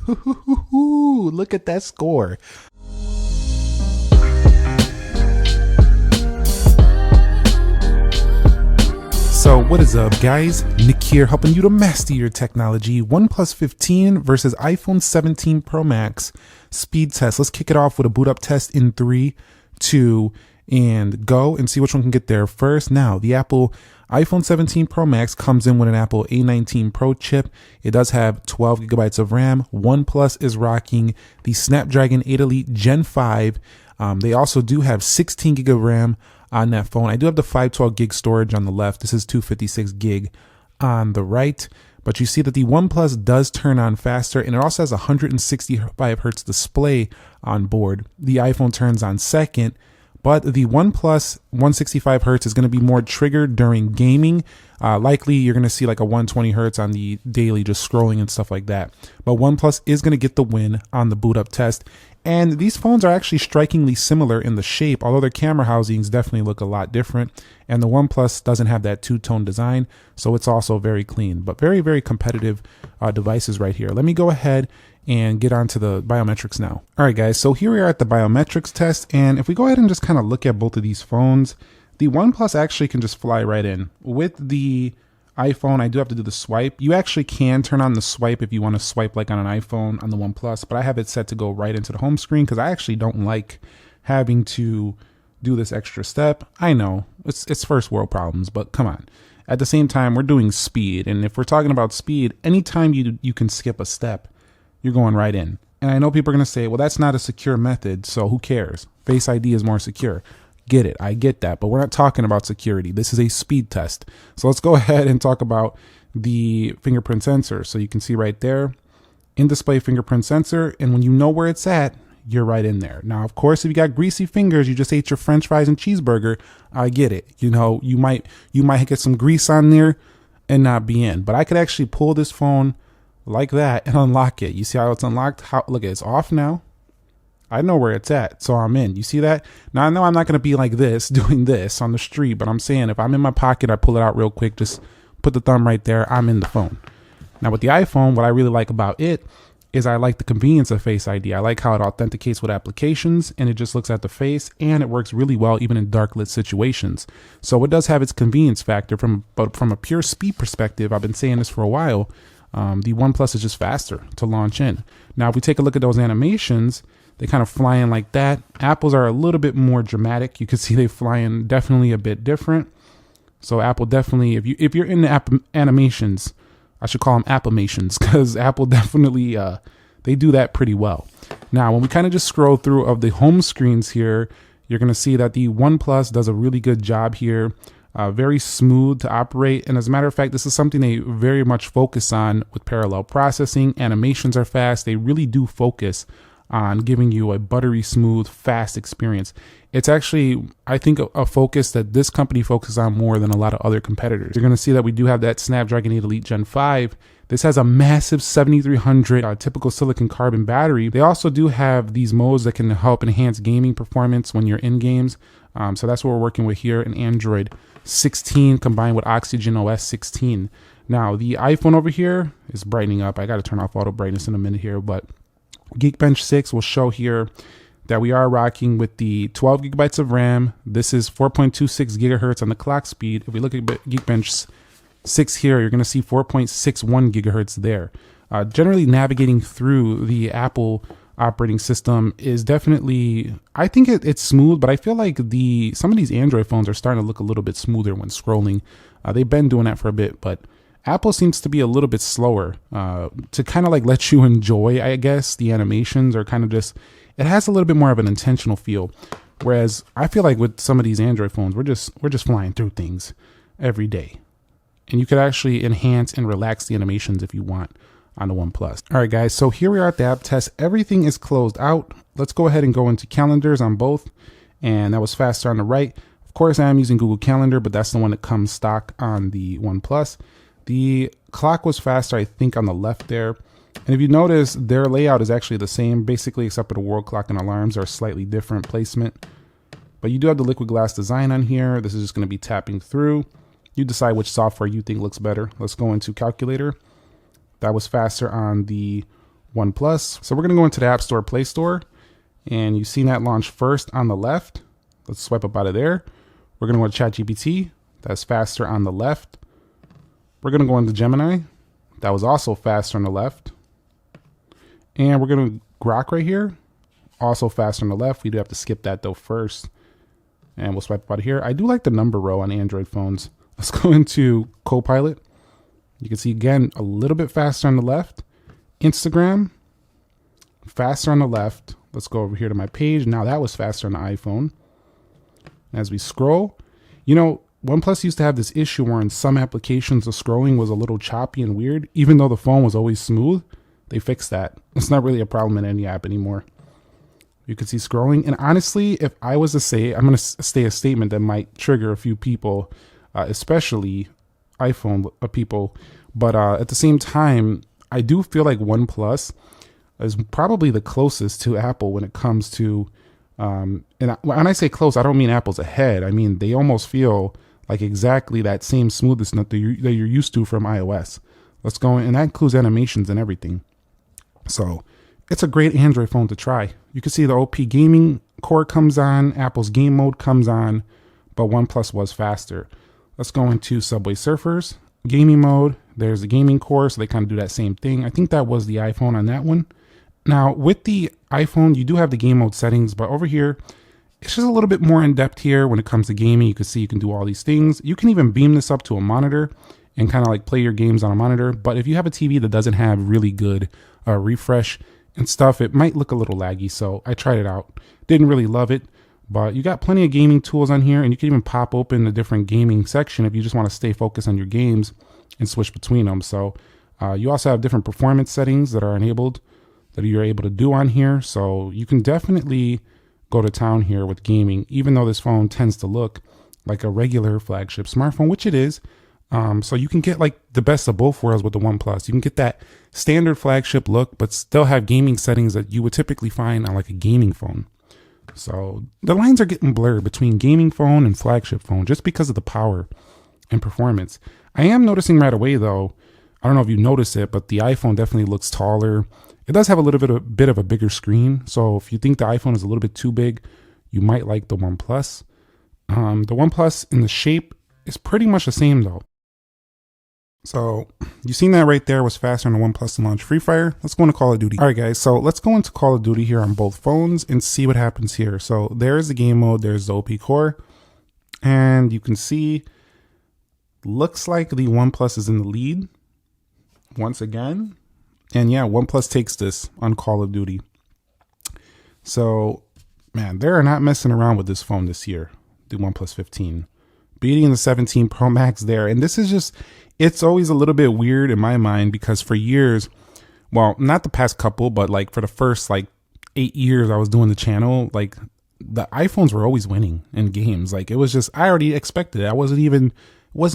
Look at that score. So what is up, guys? Nick here, helping you to master your technology. OnePlus 15 versus iPhone 17 Pro Max speed test. Let's kick it off with a boot up test in 3, 2, and go, and see which one can get there first. Now, the Apple iPhone 17 Pro Max comes in with an Apple A19 Pro chip. It does have 12 gigabytes of RAM. OnePlus is rocking the Snapdragon 8 Elite Gen 5. They also do have 16 gig of RAM on that phone. I do have the 512 gig storage on the left. This is 256 gig on the right. But you see that the OnePlus does turn on faster, and it also has a 165 hertz display on board. The iPhone turns on second, but the OnePlus 165 hertz is going to be more triggered during gaming. Likely you're going to see like a 120 hertz on the daily, just scrolling and stuff like that. But OnePlus is going to get the win on the boot up test. And these phones are actually strikingly similar in the shape, although their camera housings definitely look a lot different. And the OnePlus doesn't have that two-tone design, so it's also very clean. But very, very competitive devices right here. Let me go ahead and get onto the biometrics now. All right, guys, so here we are at the biometrics test. And if we go ahead and just kind of look at both of these phones, the OnePlus actually can just fly right in. With the iPhone, I do have to do the swipe. You actually can turn on the swipe if you want to swipe like on an iPhone on the OnePlus, but I have it set to go right into the home screen because I actually don't like having to do this extra step. I know it's first world problems, but come on. At the same time, we're doing speed, and if we're talking about speed, anytime you can skip a step, you're going right in. And I know people are going to say, well, that's not a secure method, so who cares? Face ID is more secure. Get it. I get that, but we're not talking about security. This is a speed test. So let's go ahead and talk about the fingerprint sensor. So you can see right there, in-display fingerprint sensor, and when you know where it's at, you're right in there. Now, of course, if you got greasy fingers, you just ate your French fries and cheeseburger, I get it. You know, you might get some grease on there and not be in. But I could actually pull this phone like that and unlock it. You see how it's unlocked? Look, it's off now. I know where it's at, so I'm in. You see that? Now, I know I'm not going to be like this, doing this on the street, but I'm saying if I'm in my pocket, I pull it out real quick, just put the thumb right there, I'm in the phone. Now, with the iPhone, what I really like about it is I like the convenience of Face ID. I like how it authenticates with applications, and it just looks at the face, and it works really well even in dark lit situations. So it does have its convenience factor, but from a pure speed perspective, I've been saying this for a while, the OnePlus is just faster to launch in. Now, if we take a look at those animations, they kind of fly in like that. Apple's are a little bit more dramatic. You can see they fly in definitely a bit different. So Apple definitely, if you're in the animations, I should call them Appamations, because Apple definitely, they do that pretty well. Now, when we kind of just scroll through of the home screens here, you're going to see that the OnePlus does a really good job here. Very smooth to operate. And as a matter of fact, this is something they very much focus on with parallel processing. Animations are fast. They really do focus on giving you a buttery smooth, fast experience. It's actually, I think, a focus that this company focuses on more than a lot of other competitors. You're going to see that we do have that Snapdragon 8 Elite Gen 5. This has a massive 7300 typical silicon carbon battery. They also do have these modes that can help enhance gaming performance when you're in games. So that's what we're working with here in Android 16 combined with Oxygen OS 16. Now, the iPhone over here is brightening up. I got to turn off auto brightness in a minute here, but Geekbench 6 will show here that we are rocking with the 12 gigabytes of RAM. This is 4.26 gigahertz on the clock speed. If we look at Geekbench 6 here, you're going to see 4.61 gigahertz there. Generally navigating through the Apple operating system is definitely, I think it's smooth, but I feel like some of these Android phones are starting to look a little bit smoother when scrolling. They've been doing that for a bit, but Apple seems to be a little bit slower to kind of like let you enjoy, I guess. The animations are kind of just, it has a little bit more of an intentional feel. Whereas I feel like with some of these Android phones, we're just flying through things every day. And you could actually enhance and relax the animations if you want on the OnePlus. All right, guys, so here we are at the app test. Everything is closed out. Let's go ahead and go into calendars on both. And that was faster on the right. Of course, I am using Google Calendar, but that's the one that comes stock on the OnePlus. The clock was faster, I think, on the left there. And if you notice, their layout is actually the same, basically, except for the world clock and alarms are slightly different placement. But you do have the liquid glass design on here. This is just going to be tapping through. You decide which software you think looks better. Let's go into calculator. That was faster on the OnePlus. So we're gonna go into the App Store, Play Store, and you've seen that launch first on the left. Let's swipe up out of there. We're gonna go to ChatGPT. That's faster on the left. We're gonna go into Gemini. That was also faster on the left. And we're gonna Grok right here. Also faster on the left. We do have to skip that though first. And we'll swipe up out of here. I do like the number row on Android phones. Let's go into Copilot. You can see again, a little bit faster on the left. Instagram, faster on the left. Let's go over here to my page. Now that was faster on the iPhone. As we scroll, you know, OnePlus used to have this issue where in some applications the scrolling was a little choppy and weird, even though the phone was always smooth. They fixed that. It's not really a problem in any app anymore. You can see scrolling. And honestly, if I was to say, I'm going to say a statement that might trigger a few people, especially iPhone people. But at the same time, I do feel like OnePlus is probably the closest to Apple when it comes to, and when I say close, I don't mean Apple's ahead. I mean, they almost feel like exactly that same smoothness that you're used to from iOS. Let's go in, and that includes animations and everything. So it's a great Android phone to try. You can see the OP gaming core comes on, Apple's game mode comes on, but OnePlus was faster. Let's go into Subway Surfers, gaming mode. There's the gaming core, so they kind of do that same thing. I think that was the iPhone on that one. Now, with the iPhone, you do have the game mode settings, but over here, it's just a little bit more in depth here when it comes to gaming. You can see you can do all these things. You can even beam this up to a monitor and kind of like play your games on a monitor. But if you have a TV that doesn't have really good refresh and stuff, it might look a little laggy. So I tried it out. Didn't really love it, but you got plenty of gaming tools on here, and you can even pop open the different gaming section if you just want to stay focused on your games and switch between them. So you also have different performance settings that are enabled that you're able to do on here. So you can definitely go to town here with gaming, even though this phone tends to look like a regular flagship smartphone, which it is. So you can get like the best of both worlds with the OnePlus. You can get that standard flagship look, but still have gaming settings that you would typically find on like a gaming phone. So the lines are getting blurred between gaming phone and flagship phone just because of the power and performance. I am noticing right away though, I don't know if you notice it, but the iPhone definitely looks taller. It does have a little bit of a bigger screen. So if you think the iPhone is a little bit too big, you might like the OnePlus. The OnePlus in the shape is pretty much the same though. So you seen that right there was faster on the OnePlus to launch Free Fire. Let's go into Call of Duty. All right, guys. So let's go into Call of Duty here on both phones and see what happens here. So there's the game mode. There's the OP core. And you can see, looks like the OnePlus is in the lead once again. And yeah, OnePlus takes this on Call of Duty. So, man, they're not messing around with this phone this year, the OnePlus 15. Beating the 17 Pro Max there. And this is just, it's always a little bit weird in my mind because for years, well, not the past couple, but like for the first like 8 years I was doing the channel, like the iPhones were always winning in games. Like it was just, I already expected it. It wasn't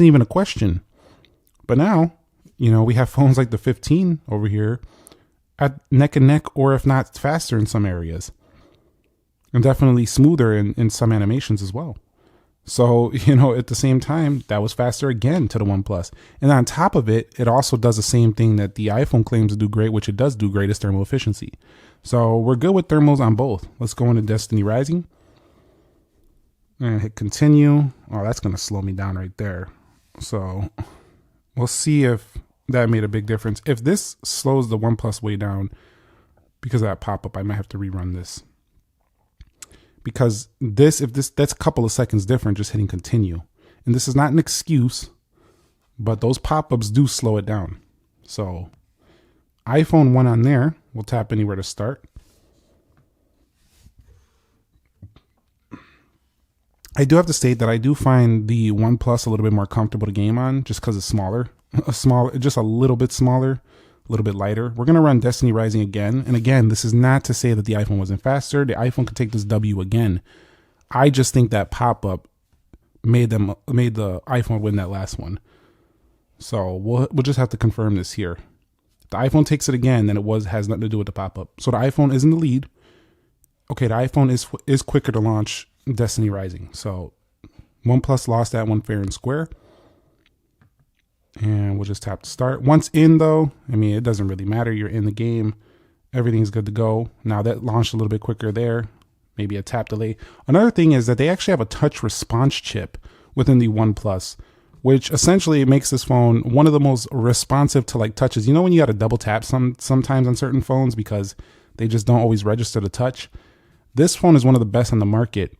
even a question. But now, you know, we have phones like the 15 over here at neck and neck, or if not faster in some areas, and definitely smoother in some animations as well. So, you know, at the same time, that was faster again to the OnePlus. And on top of it, it also does the same thing that the iPhone claims to do great, which it does do great, is thermal efficiency. So we're good with thermals on both. Let's go into Destiny Rising and hit continue. Oh, that's going to slow me down right there. So we'll see if that made a big difference. If this slows the OnePlus way down because of that pop-up, I might have to rerun this. Because that's a couple of seconds different just hitting continue. And this is not an excuse, but those pop-ups do slow it down. So iPhone 1 on there, we'll tap anywhere to start. I do have to state that I do find the OnePlus a little bit more comfortable to game on just because it's smaller. Just a little bit smaller, a little bit lighter. We're going to run Destiny Rising again. And again, this is not to say that the iPhone wasn't faster. The iPhone could take this W again. I just think that pop-up made the iPhone win that last one. So we'll just have to confirm this here. If the iPhone takes it again, then has nothing to do with the pop-up. So the iPhone is in the lead. Okay, the iPhone is quicker to launch Destiny Rising. So OnePlus lost that one fair and square. And we'll just tap to start. Once in though, I mean, it doesn't really matter. You're in the game. Everything's good to go. Now that launched a little bit quicker there, maybe a tap delay. Another thing is that they actually have a touch response chip within the OnePlus, which essentially makes this phone one of the most responsive to like touches. You know when you got to double tap sometimes on certain phones because they just don't always register the touch? This phone is one of the best on the market,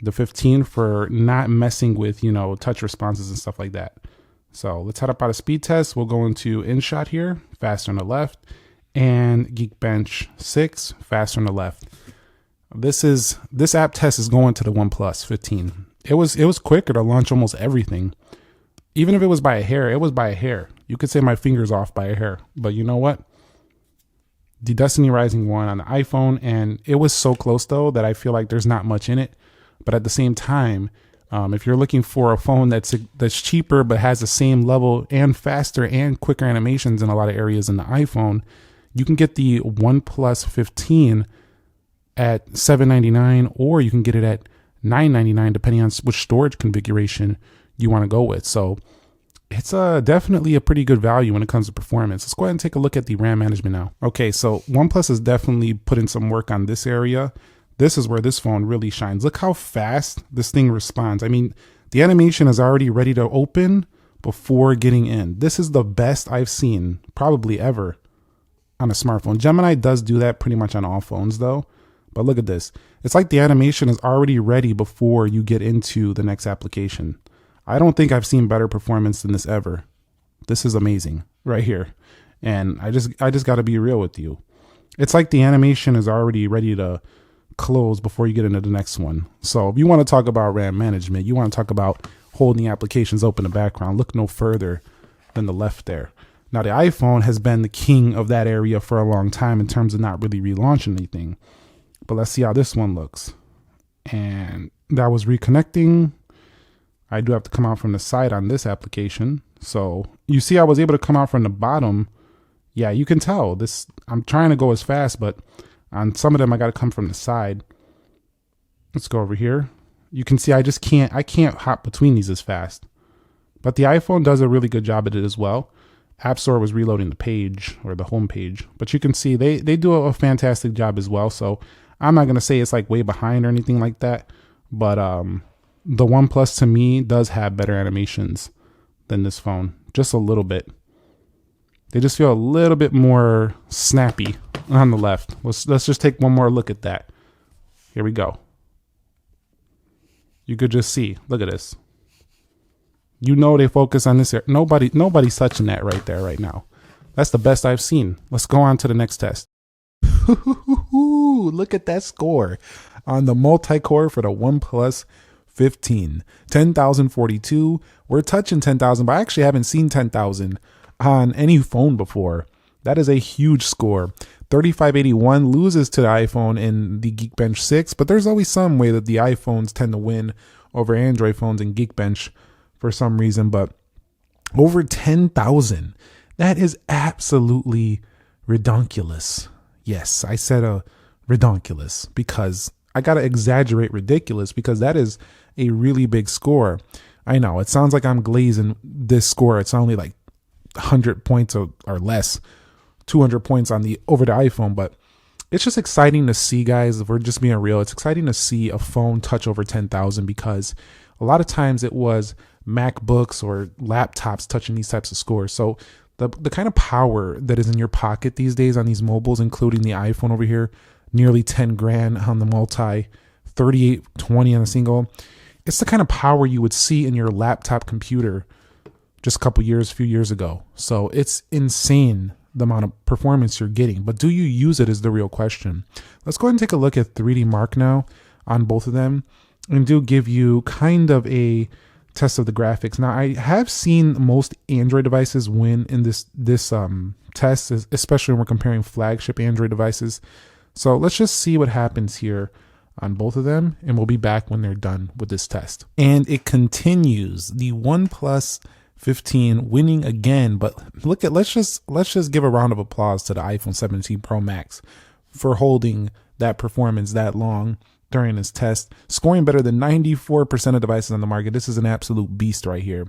the 15, for not messing with, you know, touch responses and stuff like that. So let's head up out of speed test. We'll go into InShot here, faster on the left, and Geekbench 6, faster on the left. This app test is going to the OnePlus 15. It was quicker to launch almost everything. Even if it was by a hair, it was by a hair. You could say my finger's off by a hair, but you know what? The Destiny Rising 1 on the iPhone, and it was so close though that I feel like there's not much in it. But at the same time, if you're looking for a phone that's cheaper but has the same level and faster and quicker animations in a lot of areas in the iPhone, you can get the OnePlus 15 at $799, or you can get it at $999 depending on which storage configuration you want to go with. So it's definitely a pretty good value when it comes to performance. Let's go ahead and take a look at the RAM management now. Okay, so OnePlus has definitely put in some work on this area. This is where this phone really shines. Look how fast this thing responds. I mean, the animation is already ready to open before getting in. This is the best I've seen probably ever on a smartphone. Gemini does do that pretty much on all phones though. But look at this. It's like the animation is already ready before you get into the next application. I don't think I've seen better performance than this ever. This is amazing right here. And I just got to be real with you. It's like the animation is already ready to close before you get into the next one. So if you want to talk about RAM management, you want to talk about holding applications open in the background, look no further than the left there. Now the iPhone has been the king of that area for a long time in terms of not really relaunching anything. But let's see how this one looks. And that was reconnecting. I do have to come out from the side on this application. So you see I was able to come out from the bottom. Yeah, you can tell this. I'm trying to go as fast, but on some of them I got to come from the side. Let's go over here. You can see I can't hop between these as fast. But the iPhone does a really good job at it as well. App Store was reloading the page or the home page, but you can see they do a fantastic job as well. So I'm not going to say it's like way behind or anything like that, but the OnePlus to me does have better animations than this phone, just a little bit. They just feel a little bit more snappy on the left. Let's just take one more look at that. Here we go. You could just see, look at this. You know they focus on this area. Nobody's touching that right there right now. That's the best I've seen. Let's go on to the next test. Look at that score on the multi-core for the OnePlus 15. 10,042. We're touching 10,000, but I actually haven't seen 10,000 on any phone before. That is a huge score. 3581 loses to the iPhone in the Geekbench 6, but there's always some way that the iPhones tend to win over Android phones in Geekbench for some reason, but over 10,000. That is absolutely redonkulous. Yes, I said redonkulous because I got to exaggerate ridiculous because that is a really big score. I know it sounds like I'm glazing this score. It's only like 100 points or less, 200 points on over the iPhone, but it's just exciting to see, guys. If we're just being real, it's exciting to see a phone touch over 10,000 because a lot of times it was MacBooks or laptops touching these types of scores. So the kind of power that is in your pocket these days on these mobiles, including the iPhone over here, nearly 10 grand on the multi, 3820 on the single. It's the kind of power you would see in your laptop computer just a few years ago. So it's insane the amount of performance you're getting, but do you use it is the real question. Let's go ahead and take a look at 3D Mark now on both of them and do give you kind of a test of the graphics. Now I have seen most Android devices win in this test, especially when we're comparing flagship Android devices. So let's just see what happens here on both of them, and we'll be back when they're done with this test. And it continues. The OnePlus 15 winning again, but let's just give a round of applause to the iPhone 17 Pro Max for holding that performance that long during this test, scoring better than 94% of devices on the market. This is an absolute beast right here.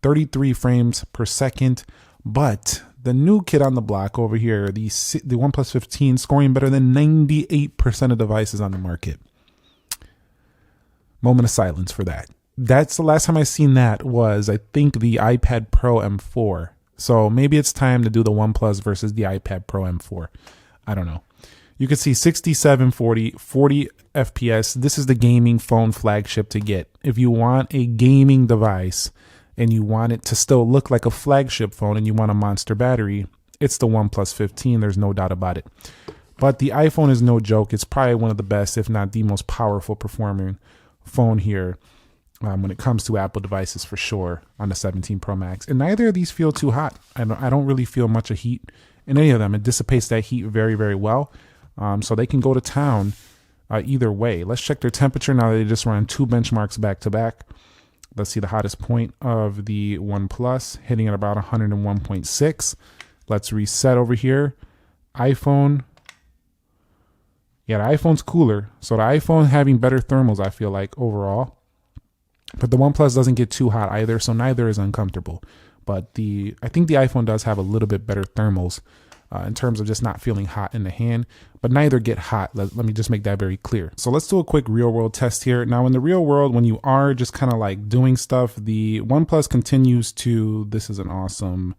33 frames per second, but the new kid on the block over here, the OnePlus 15, scoring better than 98% of devices on the market. Moment of silence for that. That's the last time I seen that was, I think, the iPad Pro M4. So maybe it's time to do the OnePlus versus the iPad Pro M4. I don't know. You can see 67, 40 FPS. This is the gaming phone flagship to get. If you want a gaming device and you want it to still look like a flagship phone and you want a monster battery, it's the OnePlus 15. There's no doubt about it. But the iPhone is no joke. It's probably one of the best, if not the most powerful performing phone here when it comes to Apple devices, for sure, on the 17 Pro Max. And neither of these feel too hot. I don't really feel much of heat in any of them. It dissipates that heat very, very well. So they can go to town either way. Let's check their temperature now that they just run 2 benchmarks back to back. Let's see the hottest point of the OnePlus, hitting at about 101.6. Let's reset over here. iPhone. Yeah, the iPhone's cooler. So the iPhone having better thermals, I feel like, overall. But the OnePlus doesn't get too hot either, so neither is uncomfortable. But I think the iPhone does have a little bit better thermals in terms of just not feeling hot in the hand, but neither get hot. Let me just make that very clear. So let's do a quick real world test here. Now in the real world, when you are just kind of like doing stuff, the OnePlus continues to, this is an awesome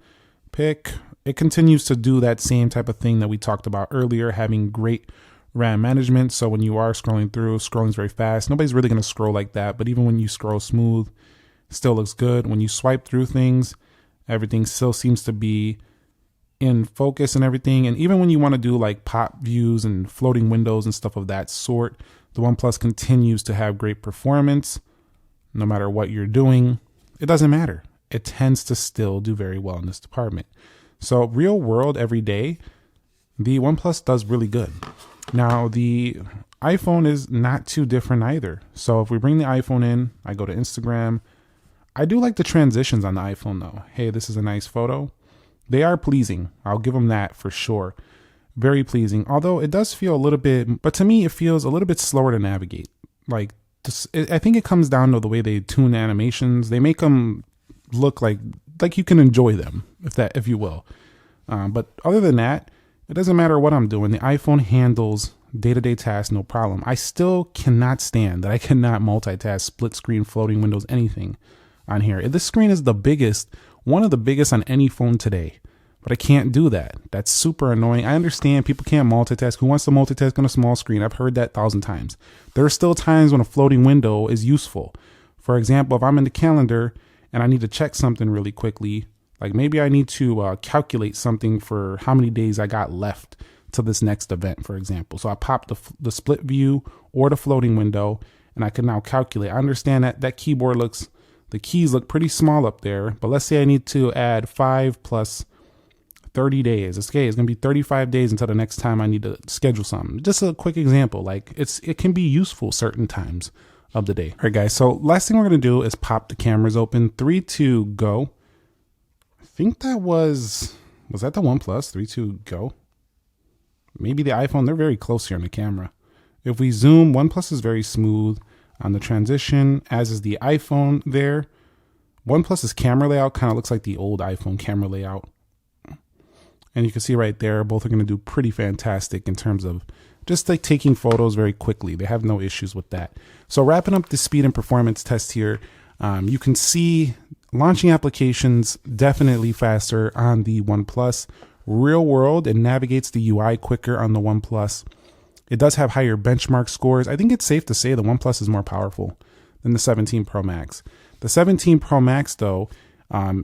pick. It continues to do that same type of thing that we talked about earlier, having great RAM management. So when you are scrolling through, scrolling's very fast. Nobody's really going to scroll like that, but even when you scroll smooth, it still looks good. When you swipe through things, everything still seems to be in focus and everything. And even when you want to do like pop views and floating windows and stuff of that sort, the OnePlus continues to have great performance. No matter what you're doing, it doesn't matter. It tends to still do very well in this department. So real world, every day, the OnePlus does really good. Now the iPhone is not too different either. So if we bring the iPhone in, I go to Instagram. I do like the transitions on the iPhone though. Hey, this is a nice photo. They are pleasing. I'll give them that for sure. Very pleasing. Although it does feel a little bit, but to me, it feels a little bit slower to navigate. Like, I think it comes down to the way they tune animations. They make them look like you can enjoy them, if you will. But other than that, it doesn't matter what I'm doing. The iPhone handles day-to-day tasks no problem. I still cannot stand that I cannot multitask, split screen, floating windows, anything on here. This screen is the biggest, one of the biggest on any phone today, but I can't do that. That's super annoying. I understand people can't multitask. Who wants to multitask on a small screen? I've heard that 1,000 times. There are still times when a floating window is useful. For example, if I'm in the calendar and I need to check something really quickly, like maybe I need to calculate something for how many days I got left to this next event, for example. So I pop the split view or the floating window, and I can now calculate. I understand that keyboard the keys look pretty small up there, but let's say I need to add 5 plus 30 days. Okay, it's gonna be 35 days until the next time I need to schedule something. Just a quick example, like it can be useful certain times of the day. All right, guys, so last thing we're gonna do is pop the cameras open. 3, 2, go. I think that was that the OnePlus? 3, 2, go. Maybe the iPhone. They're very close here on the camera. If we zoom, OnePlus is very smooth on the transition, as is the iPhone there. OnePlus's camera layout kind of looks like the old iPhone camera layout. And you can see right there, both are going to do pretty fantastic in terms of just like taking photos very quickly. They have no issues with that. So wrapping up the speed and performance test here, you can see launching applications definitely faster on the OnePlus. Real world, it navigates the UI quicker on the OnePlus. It does have higher benchmark scores. I think it's safe to say the OnePlus is more powerful than the 17 Pro Max. The 17 Pro Max, though,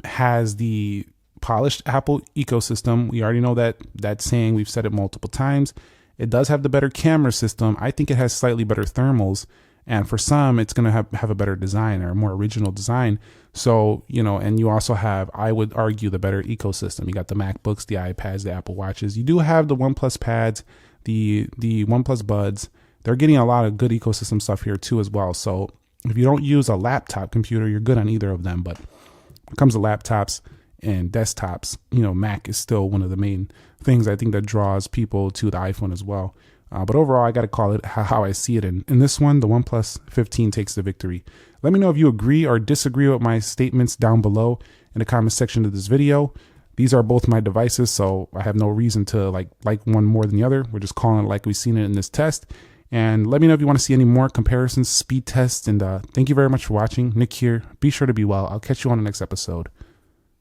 has the polished Apple ecosystem. We already know that saying. We've said it multiple times. It does have the better camera system. I think it has slightly better thermals. And for some, it's going to have a better design or a more original design. So, and you also have, I would argue, the better ecosystem. You got the MacBooks, the iPads, the Apple Watches. You do have the OnePlus pads, the OnePlus Buds. They're getting a lot of good ecosystem stuff here too as well. So if you don't use a laptop computer, you're good on either of them. But when it comes to laptops and desktops, Mac is still one of the main things I think that draws people to the iPhone as well. But overall, I got to call it how I see it. And in this one, the OnePlus 15 takes the victory. Let me know if you agree or disagree with my statements down below in the comment section of this video. These are both my devices, so I have no reason to like one more than the other. We're just calling it like we've seen it in this test. And let me know if you want to see any more comparisons, speed tests, and thank you very much for watching. Nick here. Be sure to be well. I'll catch you on the next episode.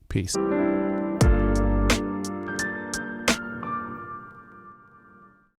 Peace.